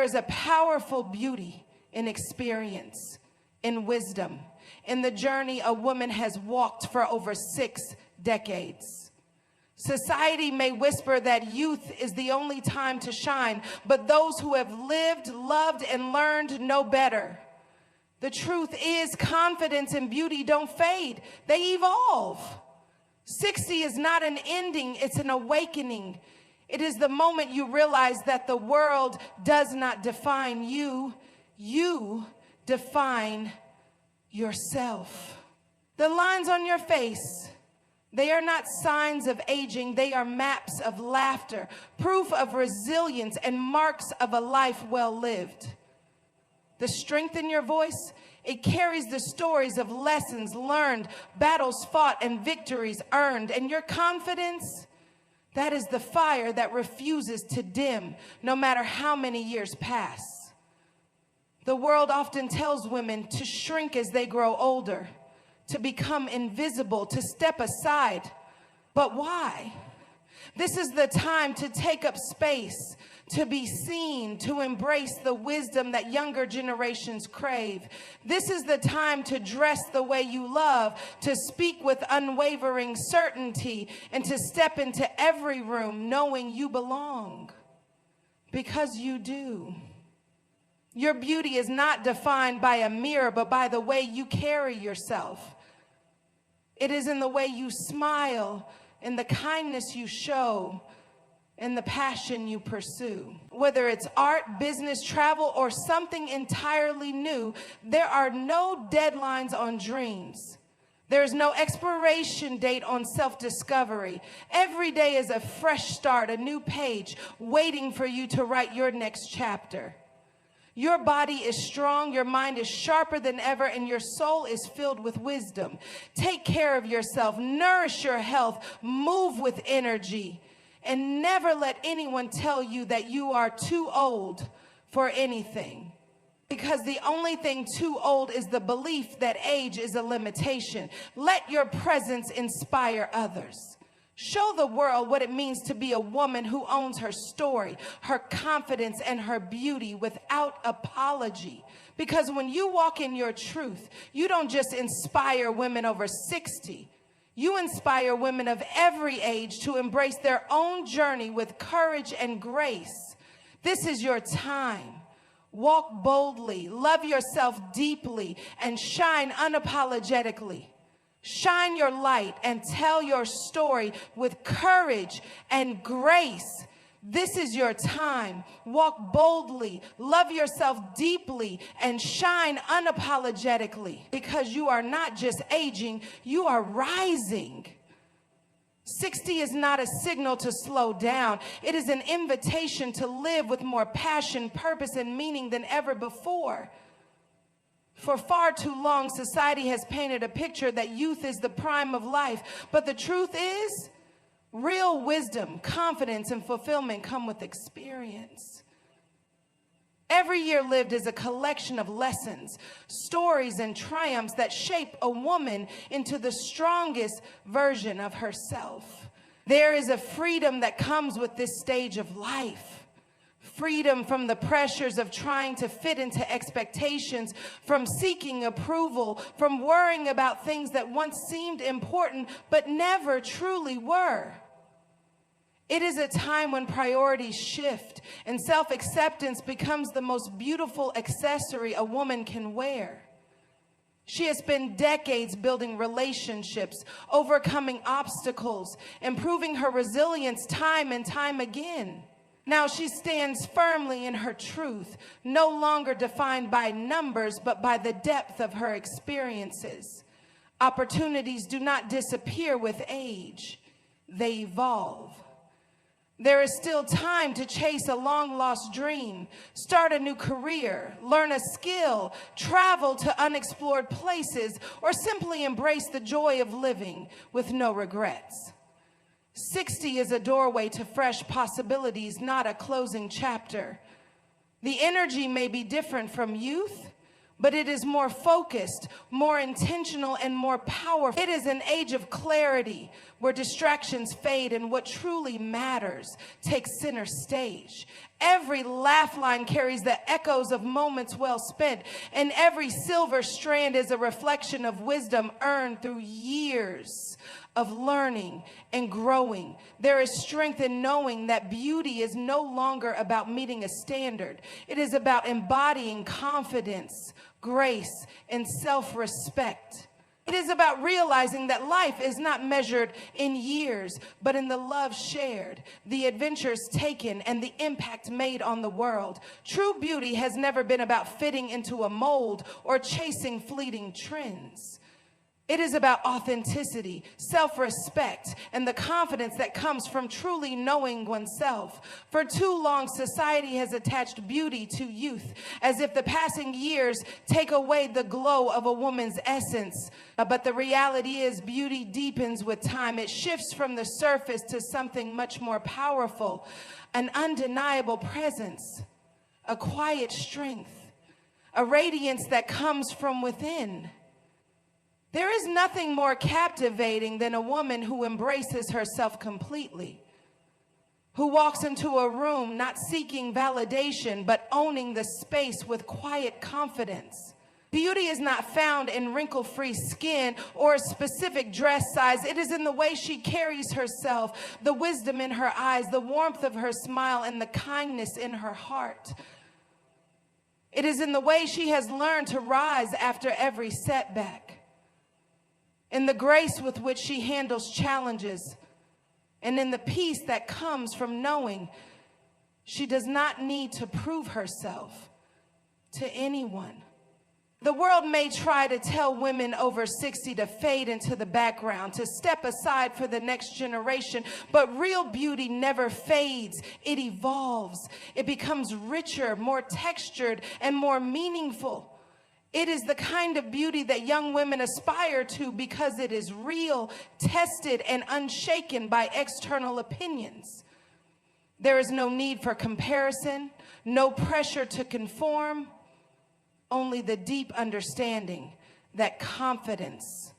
there is a powerful beauty in experience, in wisdom, in the journey a woman has walked for over 6 decades. Society may whisper that youth is the only time to shine, but those who have lived, loved, and learned know better. The truth is, confidence and beauty don't fade, they evolve. 60 is not an ending, it's an awakening. It is the moment you realize that the world does not define you, you define yourself. The lines on your face, they are not signs of aging, they are maps of laughter, proof of resilience, and marks of a life well lived. The strength in your voice, it carries the stories of lessons learned, battles fought, and victories earned. And your confidence, that is the fire that refuses to dim, no matter how many years pass. The world often tells women to shrink as they grow older, to become invisible, to step aside. But why? This is the time to take up space, to be seen, to embrace the wisdom that younger generations crave. This is the time to dress the way you love, to speak with unwavering certainty, and to step into every room knowing you belong. Because you do. Your beauty is not defined by a mirror, but by the way you carry yourself. It is in the way you smile, in the kindness you show, in the passion you pursue. Whether it's art, business, travel, or something entirely new, there are no deadlines on dreams. There is no expiration date on self-discovery. Every day is a fresh start, a new page, waiting for you to write your next chapter. Your body is strong, your mind is sharper than ever, and your soul is filled with wisdom. Take care of yourself, nourish your health, move with energy, and never let anyone tell you that you are too old for anything. Because the only thing too old is the belief that age is a limitation. Let your presence inspire others. Show the world what it means to be a woman who owns her story, her confidence, and her beauty without apology. Because when you walk in your truth, you don't just inspire women over 60. You inspire women of every age to embrace their own journey with courage and grace. This is your time. Walk boldly, love yourself deeply, and shine unapologetically. Shine your light and tell your story with courage and grace. This is your time. Walk boldly, love yourself deeply, and shine unapologetically. Because you are not just aging, you are rising. 60 is not a signal to slow down. It is an invitation to live with more passion, purpose, and meaning than ever before. For far too long, society has painted a picture that youth is the prime of life. But the truth is, real wisdom, confidence, and fulfillment come with experience. Every year lived is a collection of lessons, stories, and triumphs that shape a woman into the strongest version of herself. There is a freedom that comes with this stage of life. Freedom from the pressures of trying to fit into expectations, from seeking approval, from worrying about things that once seemed important but never truly were. It is a time when priorities shift and self-acceptance becomes the most beautiful accessory a woman can wear. She has spent decades building relationships, overcoming obstacles, improving her resilience time and time again. Now she stands firmly in her truth, no longer defined by numbers, but by the depth of her experiences. Opportunities do not disappear with age, they evolve. There is still time to chase a long-lost dream, start a new career, learn a skill, travel to unexplored places, or simply embrace the joy of living with no regrets. 60 is a doorway to fresh possibilities, not a closing chapter. The energy may be different from youth, but it is more focused, more intentional, and more powerful. It is an age of clarity where distractions fade and what truly matters takes center stage. Every laugh line carries the echoes of moments well spent, and every silver strand is a reflection of wisdom earned through years of learning and growing. There is strength in knowing that beauty is no longer about meeting a standard. It is about embodying confidence, grace, and self-respect. It is about realizing that life is not measured in years, but in the love shared, the adventures taken, and the impact made on the world. True beauty has never been about fitting into a mold or chasing fleeting trends. It is about authenticity, self-respect, and the confidence that comes from truly knowing oneself. For too long, society has attached beauty to youth, as if the passing years take away the glow of a woman's essence. But the reality is, beauty deepens with time. It shifts from the surface to something much more powerful, an undeniable presence, a quiet strength, a radiance that comes from within. There is nothing more captivating than a woman who embraces herself completely, who walks into a room not seeking validation, but owning the space with quiet confidence. Beauty is not found in wrinkle-free skin or a specific dress size. It is in the way she carries herself, the wisdom in her eyes, the warmth of her smile, and the kindness in her heart. It is in the way she has learned to rise after every setback, in the grace with which she handles challenges, and in the peace that comes from knowing she does not need to prove herself to anyone. The world may try to tell women over 60 to fade into the background, to step aside for the next generation, but real beauty never fades. It evolves. It becomes richer, more textured, and more meaningful. It is the kind of beauty that young women aspire to because it is real, tested, and unshaken by external opinions. There is no need for comparison, no pressure to conform, only the deep understanding that confidence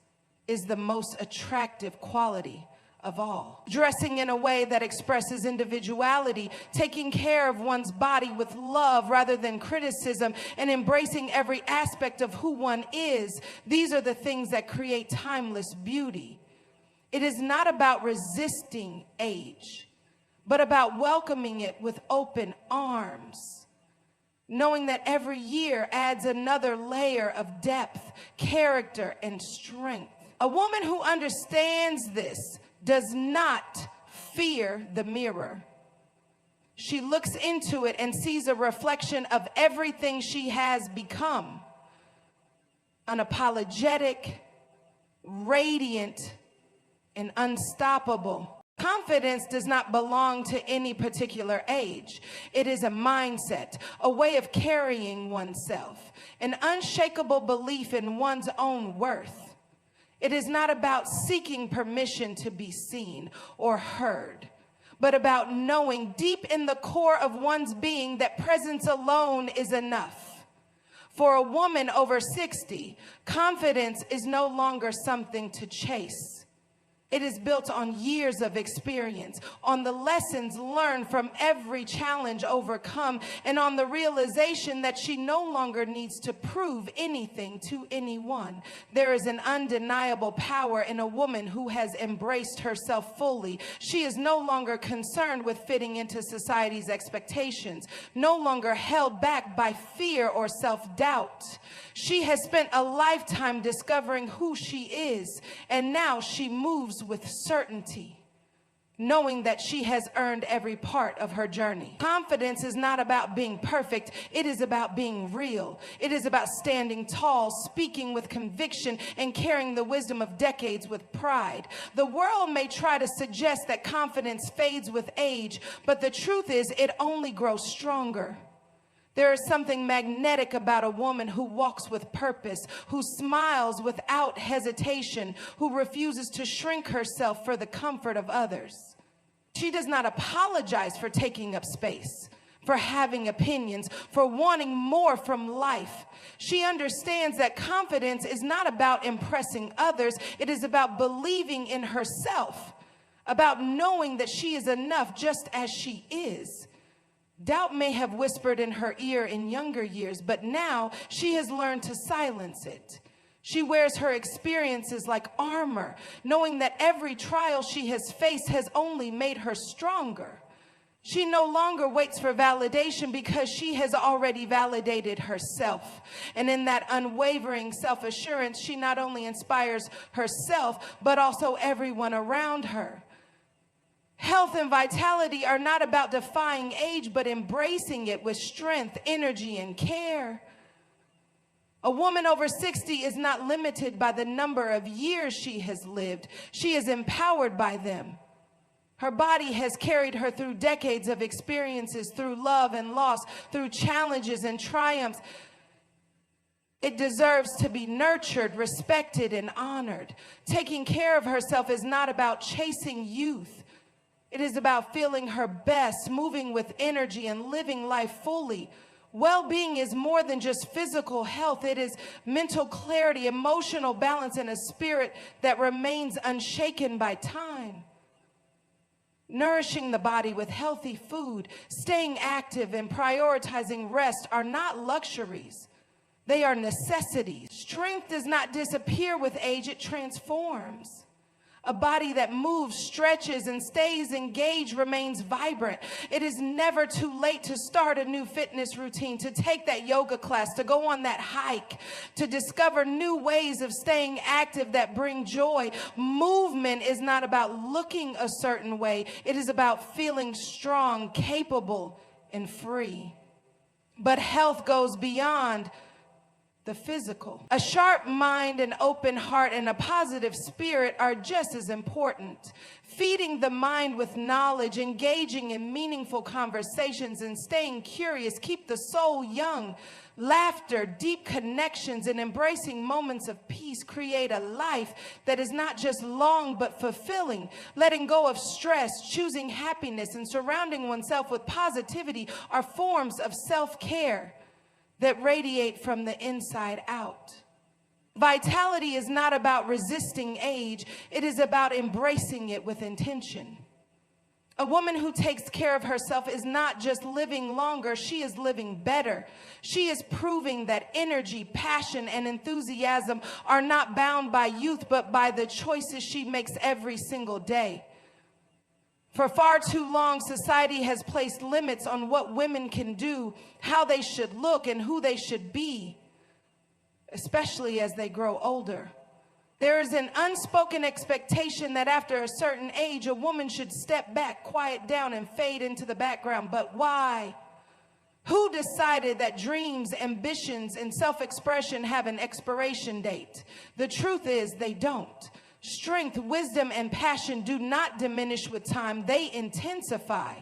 is the most attractive quality of all. Dressing in a way that expresses individuality, taking care of one's body with love rather than criticism, and embracing every aspect of who one is. These are the things that create timeless beauty. It is not about resisting age, but about welcoming it with open arms, knowing that every year adds another layer of depth, character, and strength. A woman who understands this does not fear the mirror. She looks into it and sees a reflection of everything she has become. Unapologetic, radiant, and unstoppable. Confidence does not belong to any particular age. It is a mindset, a way of carrying oneself, an unshakable belief in one's own worth. It is not about seeking permission to be seen or heard, but about knowing deep in the core of one's being that presence alone is enough. For a woman over 60, confidence is no longer something to chase. It is built on years of experience, on the lessons learned from every challenge overcome, and on the realization that she no longer needs to prove anything to anyone. There is an undeniable power in a woman who has embraced herself fully. She is no longer concerned with fitting into society's expectations, no longer held back by fear or self-doubt. She has spent a lifetime discovering who she is, and now she moves with certainty, knowing that she has earned every part of her journey. Confidence is not about being perfect. It is about being real. It is about standing tall, speaking with conviction, and carrying the wisdom of decades with pride. The world may try to suggest that confidence fades with age, but the truth is it only grows stronger. There is something magnetic about a woman who walks with purpose, who smiles without hesitation, who refuses to shrink herself for the comfort of others. She does not apologize for taking up space, for having opinions, for wanting more from life. She understands that confidence is not about impressing others. It is about believing in herself, about knowing that she is enough just as she is. Doubt may have whispered in her ear in younger years, but now she has learned to silence it. She wears her experiences like armor, knowing that every trial she has faced has only made her stronger. She no longer waits for validation because she has already validated herself. And in that unwavering self-assurance, she not only inspires herself, but also everyone around her. Health and vitality are not about defying age, but embracing it with strength, energy, and care. A woman over 60 is not limited by the number of years she has lived. She is empowered by them. Her body has carried her through decades of experiences, through love and loss, through challenges and triumphs. It deserves to be nurtured, respected, and honored. Taking care of herself is not about chasing youth. It is about feeling her best, moving with energy, and living life fully. Well-being is more than just physical health. It is mental clarity, emotional balance, and a spirit that remains unshaken by time. Nourishing the body with healthy food, staying active, and prioritizing rest are not luxuries. They are necessities. Strength does not disappear with age, it transforms. A body that moves, stretches, and stays engaged remains vibrant. It is never too late to start a new fitness routine, to take that yoga class, to go on that hike, to discover new ways of staying active that bring joy. Movement is not about looking a certain way. It is about feeling strong, capable, and free. But health goes beyond the physical. A sharp mind, an open heart, and a positive spirit are just as important. Feeding the mind with knowledge, engaging in meaningful conversations, and staying curious keep the soul young. Laughter, deep connections, and embracing moments of peace create a life that is not just long but fulfilling. Letting go of stress, choosing happiness, and surrounding oneself with positivity are forms of self-care that radiate from the inside out. Vitality is not about resisting age. It is about embracing it with intention. A woman who takes care of herself is not just living longer, she is living better. She is proving that energy, passion, and enthusiasm are not bound by youth, but by the choices she makes every single day. For far too long, society has placed limits on what women can do, how they should look, and who they should be, especially as they grow older. There is an unspoken expectation that after a certain age, a woman should step back, quiet down, and fade into the background. But why? Who decided that dreams, ambitions, and self-expression have an expiration date? The truth is, they don't. Strength, wisdom, and passion do not diminish with time, they intensify.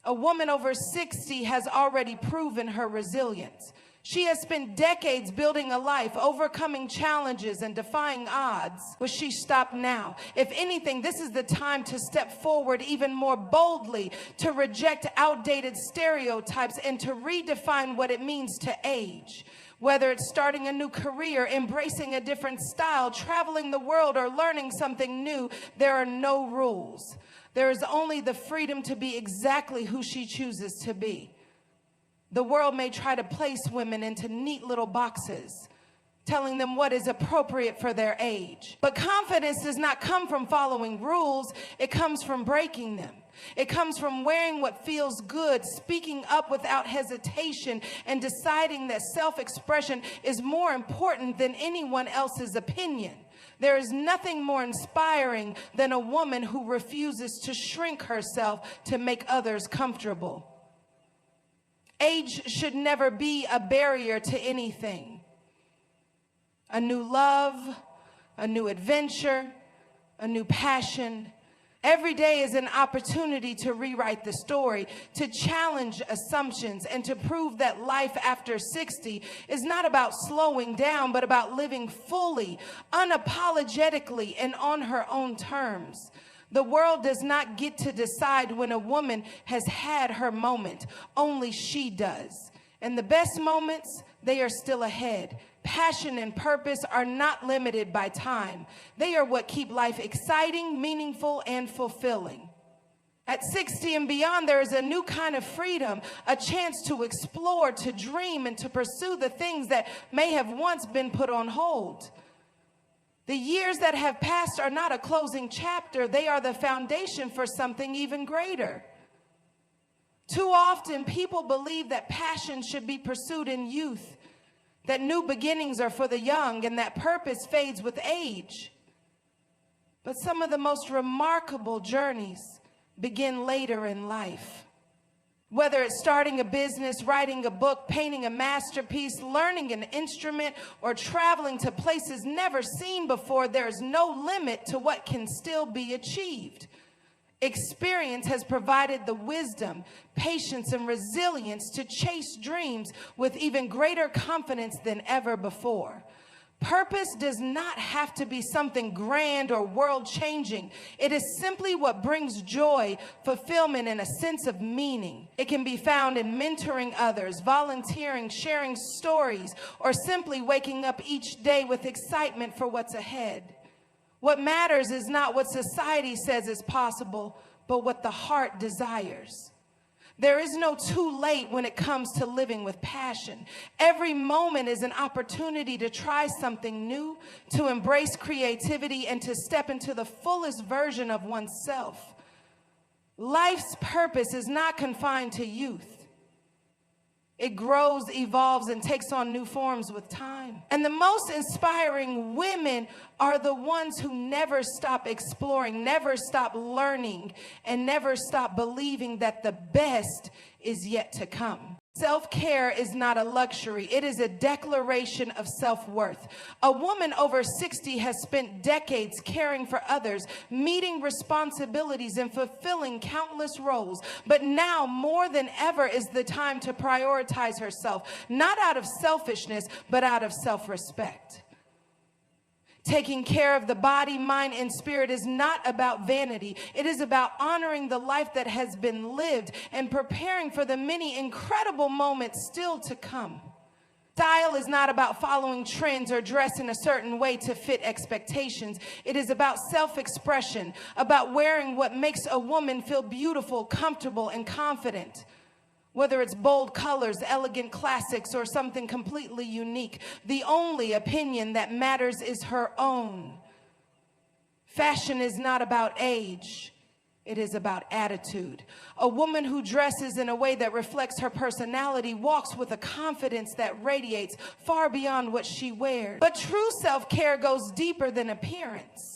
A woman over 60 has already proven her resilience. She has spent decades building a life, overcoming challenges and defying odds. Will she stop now? If anything, this is the time to step forward even more boldly, to reject outdated stereotypes and to redefine what it means to age. Whether it's starting a new career, embracing a different style, traveling the world, or learning something new, there are no rules. There is only the freedom to be exactly who she chooses to be. The world may try to place women into neat little boxes, telling them what is appropriate for their age. But confidence does not come from following rules, it comes from breaking them. It comes from wearing what feels good, speaking up without hesitation, and deciding that self-expression is more important than anyone else's opinion. There is nothing more inspiring than a woman who refuses to shrink herself to make others comfortable. Age should never be a barrier to anything. A new love, a new adventure, a new passion. Every day is an opportunity to rewrite the story, to challenge assumptions, and to prove that life after 60 is not about slowing down, but about living fully, unapologetically, and on her own terms. The world does not get to decide when a woman has had her moment. Only she does. And the best moments, they are still ahead. Passion and purpose are not limited by time. They are what keep life exciting, meaningful, and fulfilling. At 60 and beyond, there is a new kind of freedom, a chance to explore, to dream, and to pursue the things that may have once been put on hold. The years that have passed are not a closing chapter. They are the foundation for something even greater. Too often, people believe that passion should be pursued in youth, that new beginnings are for the young, and that purpose fades with age. But some of the most remarkable journeys begin later in life. Whether it's starting a business, writing a book, painting a masterpiece, learning an instrument, or traveling to places never seen before, there's no limit to what can still be achieved. Experience has provided the wisdom, patience, and resilience to chase dreams with even greater confidence than ever before. Purpose does not have to be something grand or world-changing. It is simply what brings joy, fulfillment, and a sense of meaning. It can be found in mentoring others, volunteering, sharing stories, or simply waking up each day with excitement for what's ahead. What matters is not what society says is possible, but what the heart desires. There is no too late when it comes to living with passion. Every moment is an opportunity to try something new, to embrace creativity, and to step into the fullest version of oneself. Life's purpose is not confined to youth. It grows, evolves, and takes on new forms with time. And the most inspiring women are the ones who never stop exploring, never stop learning, and never stop believing that the best is yet to come. Self-care is not a luxury. It is a declaration of self-worth. A woman over 60 has spent decades caring for others, meeting responsibilities, and fulfilling countless roles. But now, more than ever, is the time to prioritize herself, not out of selfishness, but out of self-respect. Taking care of the body, mind, and spirit is not about vanity. It is about honoring the life that has been lived and preparing for the many incredible moments still to come. Style is not about following trends or dressing a certain way to fit expectations. It is about self-expression, about wearing what makes a woman feel beautiful, comfortable, and confident. Whether it's bold colors, elegant classics, or something completely unique, the only opinion that matters is her own. Fashion is not about age. It is about attitude. A woman who dresses in a way that reflects her personality walks with a confidence that radiates far beyond what she wears. But true self-care goes deeper than appearance.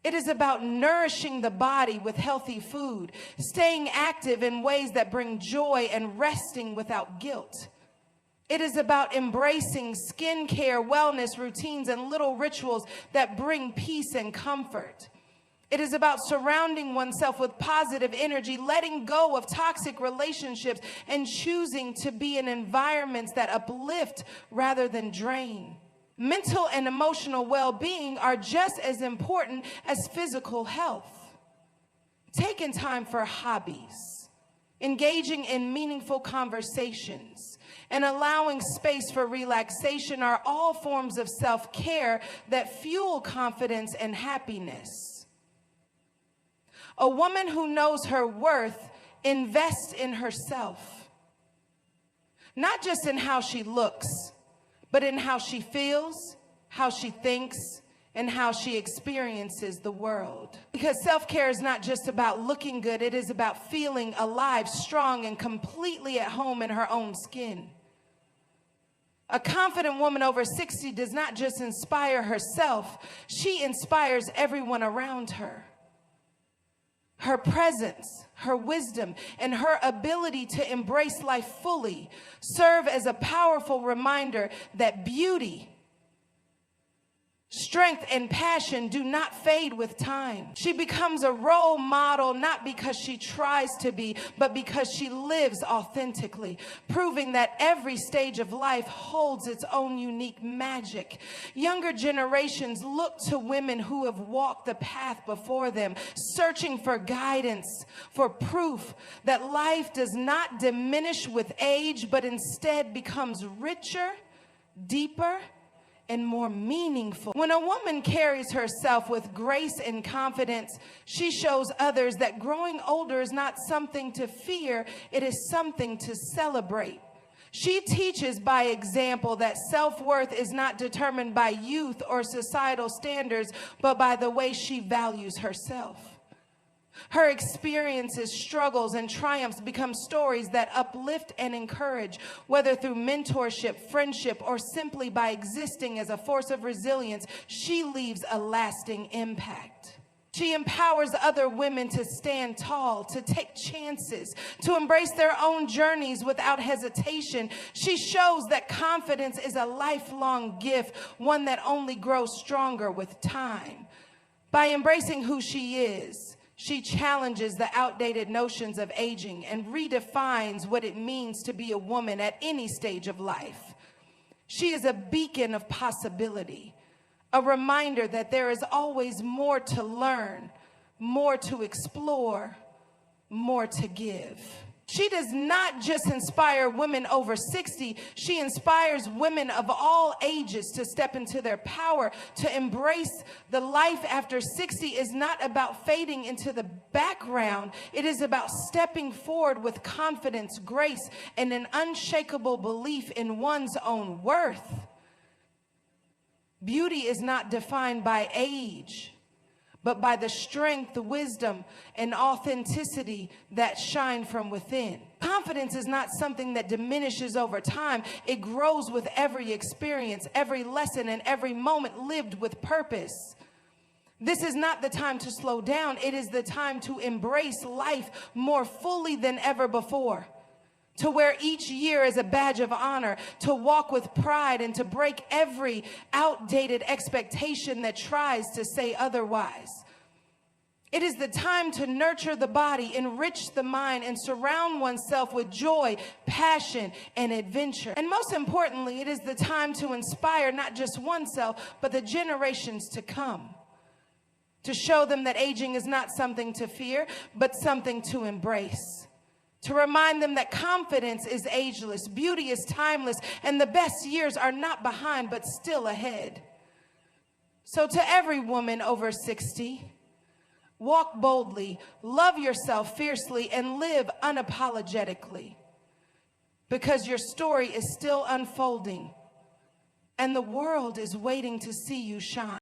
It is about nourishing the body with healthy food, staying active in ways that bring joy, and resting without guilt. It is about embracing skincare, wellness routines, and little rituals that bring peace and comfort. It is about surrounding oneself with positive energy, letting go of toxic relationships, and choosing to be in environments that uplift rather than drain. Mental and emotional well-being are just as important as physical health. Taking time for hobbies, engaging in meaningful conversations, and allowing space for relaxation are all forms of self-care that fuel confidence and happiness. A woman who knows her worth invests in herself, not just in how she looks, but in how she feels, how she thinks, and how she experiences the world. Because self-care is not just about looking good, it is about feeling alive, strong, and completely at home in her own skin. A confident woman over 60 does not just inspire herself, she inspires everyone around her. Her presence, her wisdom, and her ability to embrace life fully serve as a powerful reminder that beauty, strength, and passion do not fade with time. She becomes a role model not because she tries to be, but because she lives authentically, proving that every stage of life holds its own unique magic. Younger generations look to women who have walked the path before them, searching for guidance, for proof that life does not diminish with age, but instead becomes richer, deeper, and more meaningful. When a woman carries herself with grace and confidence, she shows others that growing older is not something to fear, it is something to celebrate. She teaches by example that self-worth is not determined by youth or societal standards, but by the way she values herself. Her experiences, struggles, and triumphs become stories that uplift and encourage, whether through mentorship, friendship, or simply by existing as a force of resilience. She leaves a lasting impact. She empowers other women to stand tall, to take chances, to embrace their own journeys without hesitation. She shows that confidence is a lifelong gift, one that only grows stronger with time. By embracing who she is, she challenges the outdated notions of aging and redefines what it means to be a woman at any stage of life. She is a beacon of possibility, a reminder that there is always more to learn, more to explore, more to give. She does not just inspire women over 60, she inspires women of all ages to step into their power, to embrace the life after 60 is not about fading into the background. It is about stepping forward with confidence, grace, and an unshakable belief in one's own worth. Beauty is not defined by age, but by the strength, the wisdom, and authenticity that shine from within. Confidence is not something that diminishes over time. It grows with every experience, every lesson, and every moment lived with purpose. This is not the time to slow down. It is the time to embrace life more fully than ever before. To wear each year as a badge of honor, to walk with pride, and to break every outdated expectation that tries to say otherwise. It is the time to nurture the body, enrich the mind, and surround oneself with joy, passion, and adventure. And most importantly, it is the time to inspire not just oneself, but the generations to come. To show them that aging is not something to fear, but something to embrace. To remind them that confidence is ageless, beauty is timeless, and the best years are not behind, but still ahead. So to every woman over 60, walk boldly, love yourself fiercely, and live unapologetically. Because your story is still unfolding, and the world is waiting to see you shine.